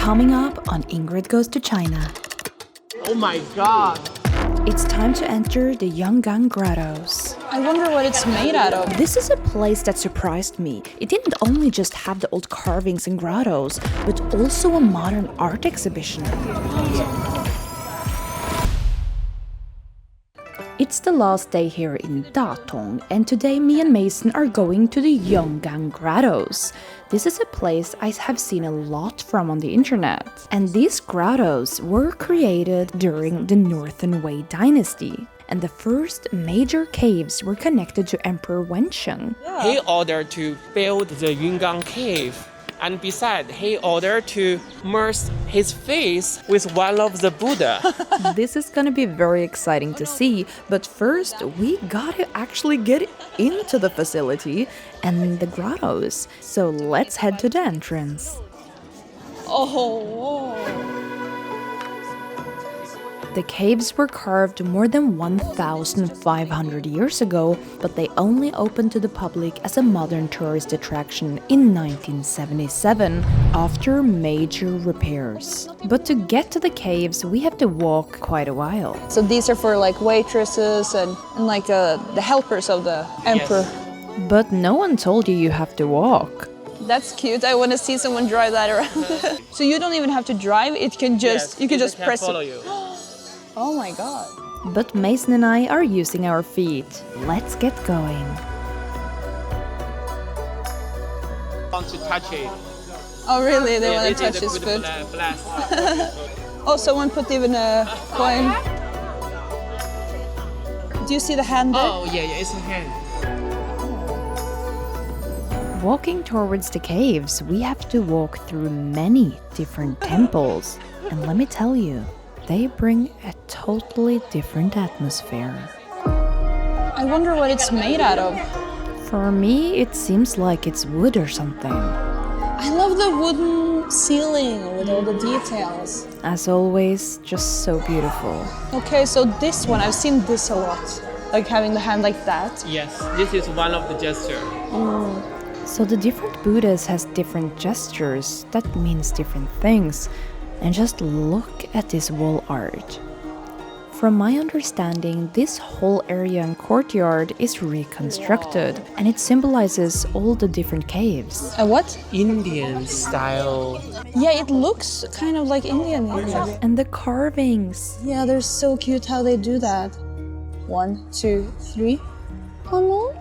Coming up on Ingrid Goes to China. Oh my god! It's time to enter the Yungang Grottoes. I wonder what it's made out of. This is a place that surprised me. It didn't only just have the old carvings and grottos, but also a modern art exhibition. It's the last day here in Datong, and today me and Mason are going to the Yungang Grottoes. This is a place I have seen a lot from on the internet. And these grottos were created during the Northern Wei dynasty. And the first major caves were connected to Emperor Wensheng. He ordered to build the Yungang cave. And besides, he ordered to merge his face with one of the Buddha. This is gonna be very exciting to see, but first we gotta actually get into the facility and the grottos. So let's head to the entrance. Oh. The caves were carved more than 1,500 years ago, but they only opened to the public as a modern tourist attraction in 1977 after major repairs. But to get to the caves, we have to walk quite a while. So these are for like waitresses and like the helpers of the emperor. Yes. But no one told you have to walk. That's cute. I want to see someone drive that around. So you don't even have to drive. It can just you can just press follow it. you. Oh my god. But Mason and I are using our feet. Let's get going. Want to touch it? Oh really? They want It to is touch a his good foot. blast. Oh, someone put even a coin. Do you see the hand there? Oh yeah, it's a hand. Walking towards the caves, we have to walk through many different temples. And let me tell you, they bring a totally different atmosphere. I wonder what it's made out of. For me, it seems like it's wood or something. I love the wooden ceiling with all the details. As always, just so beautiful. Okay, so this one, I've seen this a lot. Like having the hand like that. Yes, this is one of the gesture. So the different Buddhas has different gestures. That means different things. And just look at this wall art. From my understanding, this whole area and courtyard is reconstructed, and it symbolizes all the different caves. A what? Indian style. Yeah, it looks kind of like Indian. Maybe. And the carvings. Yeah, they're so cute how they do that. 1, 2, 3. Oh no.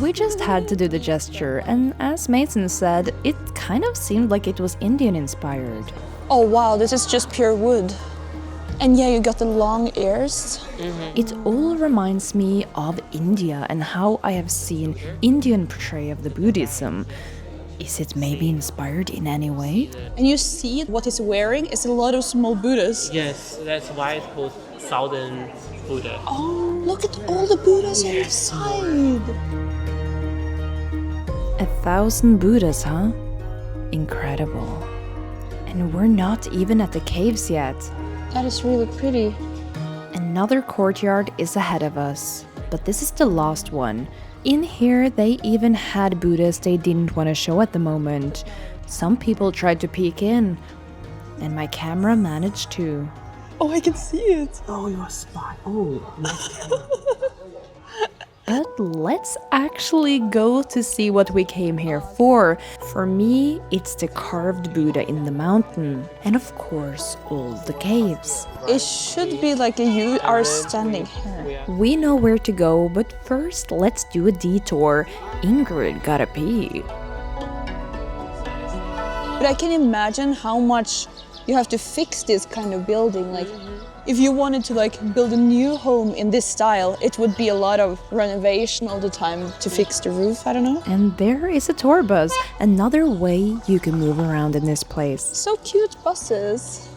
We just had to do the gesture, and as Mason said, it kind of seemed like it was Indian inspired. Oh wow, this is just pure wood. And yeah, you got the long ears. It all reminds me of India and how I have seen Indian portrayal of the Buddhism. Is it maybe inspired in any way? And you see what he's wearing is a lot of small Buddhas. Yes, that's why it's called Southern Buddha. Oh, look at all the Buddhas on the side. 1,000 Buddhas, huh? Incredible. And we're not even at the caves yet. That is really pretty. Another courtyard is ahead of us, but this is the last one. In here, they even had Buddhas they didn't want to show at the moment. Some people tried to peek in, and my camera managed to. Oh, I can see it. Oh, you're a spy. Oh, nice. But let's actually go to see what we came here for. For me, it's the carved Buddha in the mountain. And of course, all the caves. It should be like you are standing here. We know where to go, but first let's do a detour. Ingrid gotta pee. But I can imagine how much you have to fix this kind of building. Like, if you wanted to like build a new home in this style, it would be a lot of renovation all the time to fix the roof, I don't know. And there is a tour bus, another way you can move around in this place. So cute buses.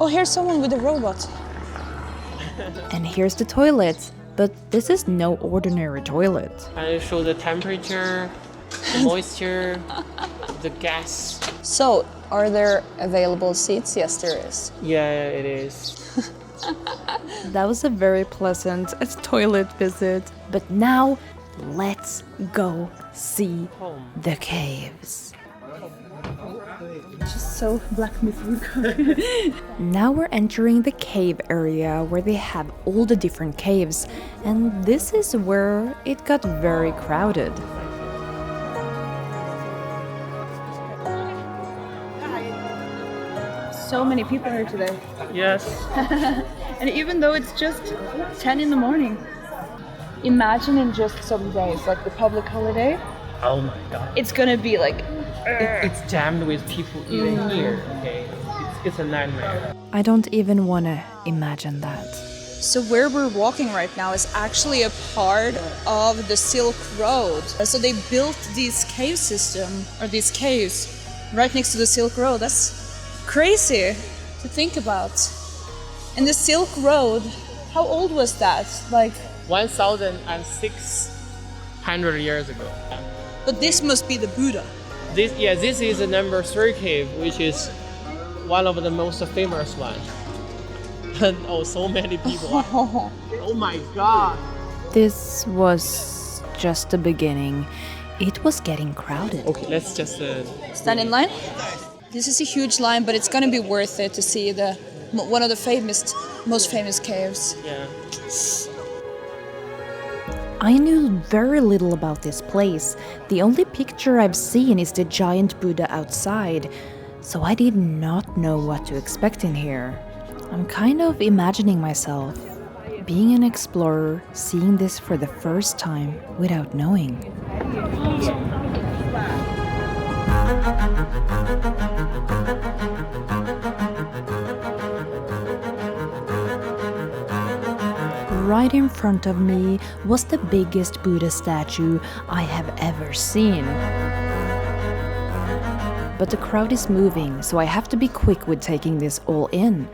Oh, here's someone with a robot. And here's the toilet, but this is no ordinary toilet. I show the temperature, the moisture, the gas. So, are there available seats? Yes, there is. Yeah, it is. That was a very pleasant toilet visit. But now, let's go see the caves. Just so Black Myth. Now we're entering the cave area where they have all the different caves, and this is where it got very crowded. So many people here today. Yes. And even though it's just 10 in the morning, imagine in just some days, like the public holiday, Oh my god. it's gonna be like, It's jammed with people even here. Okay. It's a nightmare. I don't even want to imagine that. So where we're walking right now is actually a part of the Silk Road. So they built this cave system, or these caves, right next to the Silk Road. That's crazy to think about. And the Silk Road, how old was that? Like, 1,600 years ago. but this must be the Buddha. This is the number 3 cave, which is one of the most famous ones. And so many people. Oh my god. This was just the beginning. It was getting crowded. Okay, let's just Stand in line. This is a huge line, but it's gonna be worth it to see one of the most famous caves. yeah. I knew very little about this place. The only picture I've seen is the giant Buddha outside, so I did not know what to expect in here. I'm kind of imagining myself being an explorer, seeing this for the first time without knowing. Right in front of me was the biggest Buddha statue I have ever seen. But the crowd is moving, so I have to be quick with taking this all in,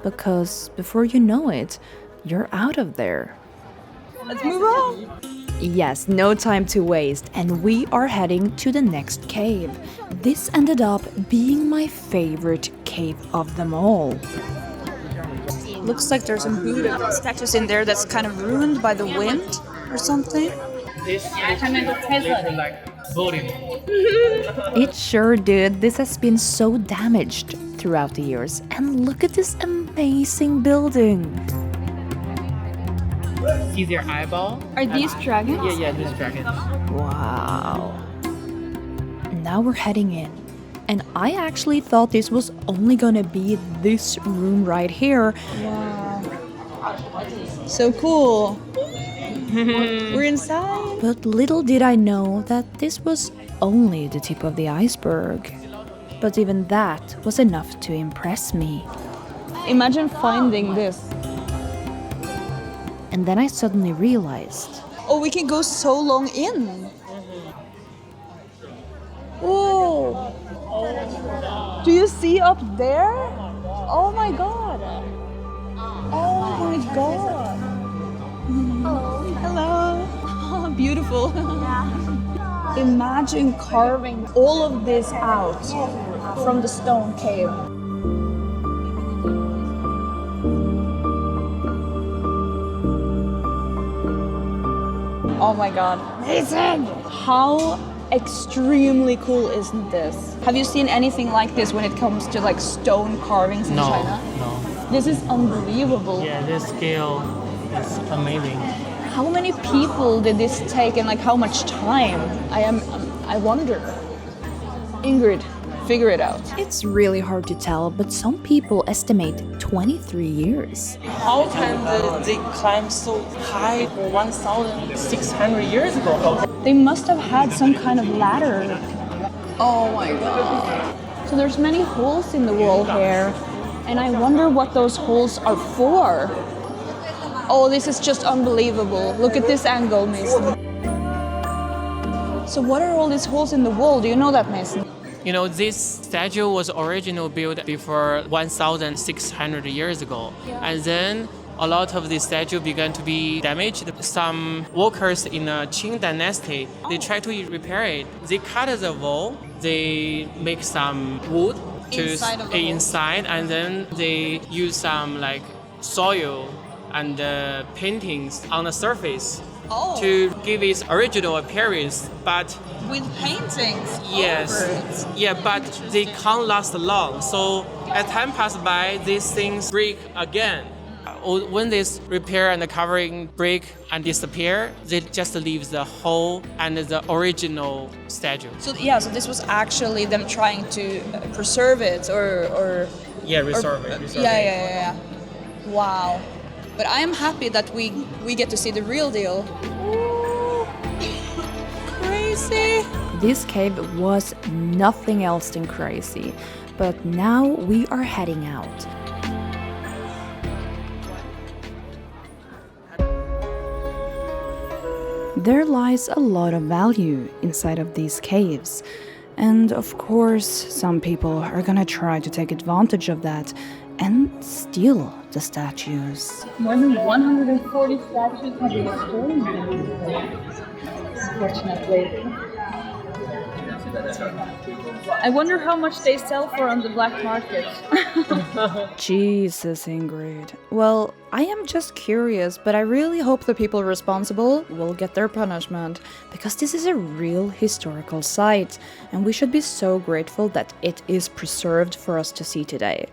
because before you know it, you're out of there. Let's move on. Yes, no time to waste, and we are heading to the next cave. This ended up being my favorite cave of them all. Looks like there's some Buddha statues in there that's kind of ruined by the wind or something. This is like voting. It sure did. This has been so damaged throughout the years. And look at this amazing building. See their eyeball? Are these dragons? Yeah, these dragons. Wow. Now we're heading in. And I actually thought this was only gonna be this room right here. Wow. So cool. We're inside. But little did I know that this was only the tip of the iceberg. But even that was enough to impress me. Imagine finding this. And then I suddenly realized, Oh, we can go so long in. Whoa. Do you see up there? Oh my god. Oh my god. Hello. Oh, beautiful. Imagine carving all of this out from the stone cave. Oh my god. Amazing! How extremely cool isn't this? Have you seen anything like this when it comes to like stone carvings in China? No. This is unbelievable. Yeah, this scale is amazing. How many people did this take and like how much time? I wonder. Ingrid, figure it out. it's really hard to tell, but some people estimate 23 years. How can they climb so high 1,600 years ago? They must have had some kind of ladder. Oh my god. So there's many holes in the wall here, and I wonder what those holes are for. Oh, this is just unbelievable. Look at this angle, Mason. So what are all these holes in the wall? Do you know that, Mason? You know, this statue was originally built before 1,600 years ago. And then a lot of the statue began to be damaged. Some workers in the Qing dynasty, they tried to repair it. They cut the wall, they make some wood to Inside of the wall. inside, and then they use some like soil and paintings on the surface Oh. to give its original appearance. But With paintings. yes, over it. yeah, but they can't last long. So as time passes by, these things break again. When this repair and the covering break and disappear, they just leave the hole and the original statue. So so this was actually them trying to preserve it or Yeah, reserve it. yeah. Wow. But I am happy that we get to see the real deal. Ooh, crazy. This cave was nothing else than crazy, but now we are heading out. There lies a lot of value inside of these caves. And of course, some people are gonna try to take advantage of that and steal the statues. More than 140 statues have been stolen, unfortunately. I wonder how much they sell for on the black market. Jesus, Ingrid. Well, I am just curious, but I really hope the people responsible will get their punishment, because this is a real historical site, and we should be so grateful that it is preserved for us to see today.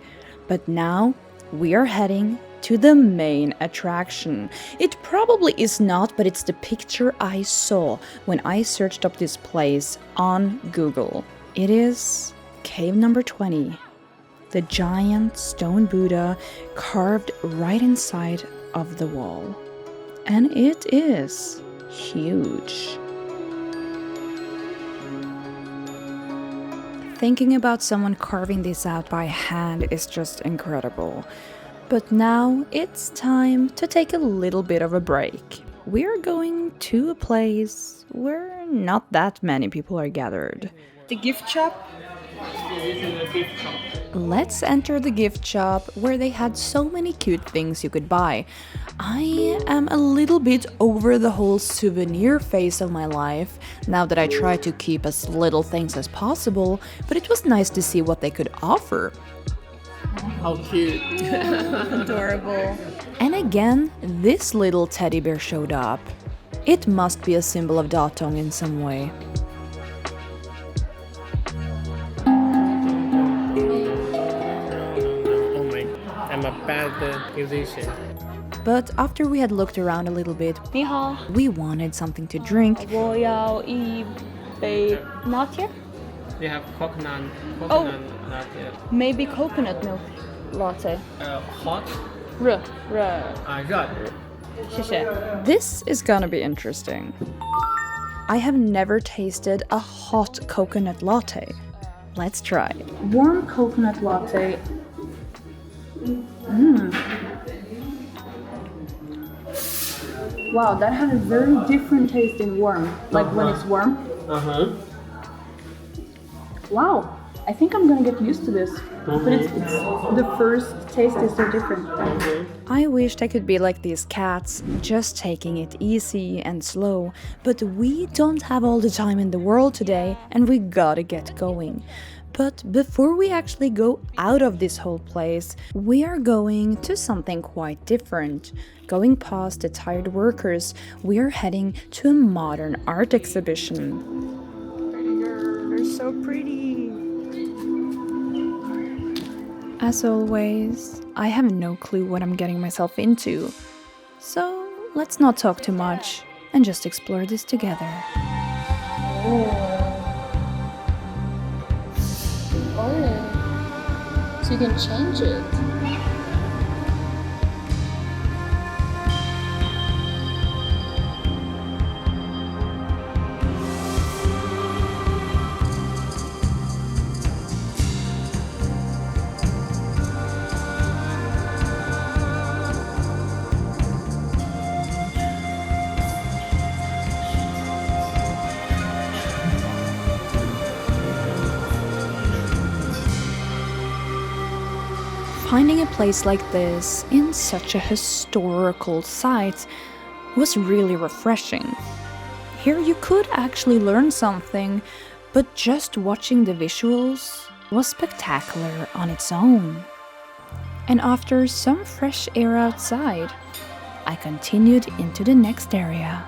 But now, we are heading to the main attraction. It probably is not, but it's the picture I saw when I searched up this place on Google. It is cave number 20. The giant stone Buddha carved right inside of the wall. And it is huge. Thinking about someone carving this out by hand is just incredible. But now it's time to take a little bit of a break. We're going to a place where not that many people are gathered. The gift shop? Let's enter the gift shop where they had so many cute things you could buy. I am a little bit over the whole souvenir phase of my life now that I try to keep as little things as possible, but it was nice to see what they could offer. How cute. Adorable. And again, this little teddy bear showed up. It must be a symbol of Datong in some way. Oh my, I'm a bad musician. But after we had looked around a little bit, 你好， we wanted something to drink. 我要一杯 latte? They have coconut Oh. latte. Maybe coconut milk latte. Hot, 热，热。谢谢。 This is gonna be interesting. I have never tasted a hot coconut latte. Let's try. Warm coconut latte. Wow, that has a very different taste in warm. Like when it's warm. Wow, I think I'm gonna get used to this. But it's the first taste is so different. I wished I could be like these cats, just taking it easy and slow, but we don't have all the time in the world today, and we gotta get going. But before we actually go out of this whole place, we are going to something quite different. Going past the tired workers, we are heading to a modern art exhibition. They're so pretty. As always, I have no clue what I'm getting myself into. So let's not talk too much and just explore this together. Oh, so you can change it. Finding a place like this in such a historical site was really refreshing. Here you could actually learn something, but just watching the visuals was spectacular on its own. And after some fresh air outside, I continued into the next area.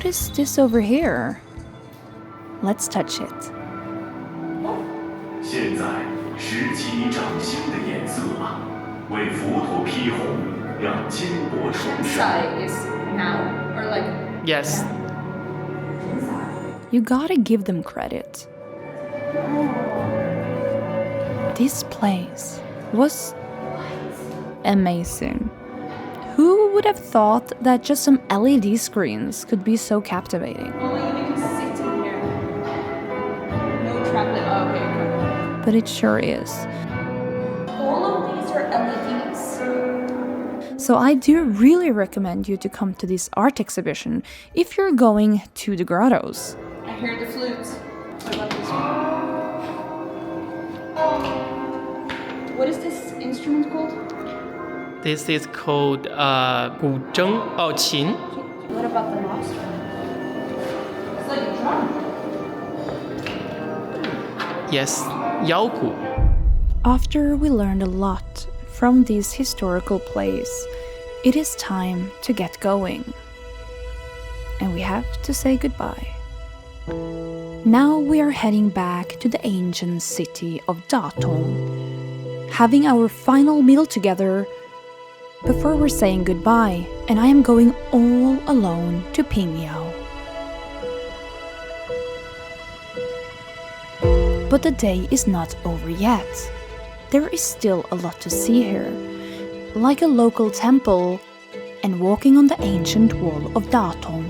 what is this over here? Let's touch it. 现在时期掌心的颜色啊，为佛陀披红，让金箔重生。 is now or like Yes. You gotta give them credit. This place was amazing. Who would have thought that just some LED screens could be so captivating? only you can sit in here. No traveling. Oh, okay. But it sure is. All of these are LEDs. So I do really recommend you to come to this art exhibition if you're going to the grottos. I hear the flutes. What about this one? What is this instrument called? This is called 古筝 or 琴. What about the monster? It's like a drum. Yes, 腰鼓. After we learned a lot from this historical place, it is time to get going. And we have to say goodbye. Now we are heading back to the ancient city of Datong, having our final meal together before we're saying goodbye, and I am going all alone to Pingyao. But the day is not over yet. There is still a lot to see here, like a local temple and walking on the ancient wall of Datong.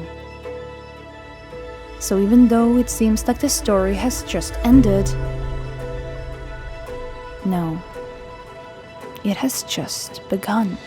So even though it seems like the story has just ended, no, it has just begun.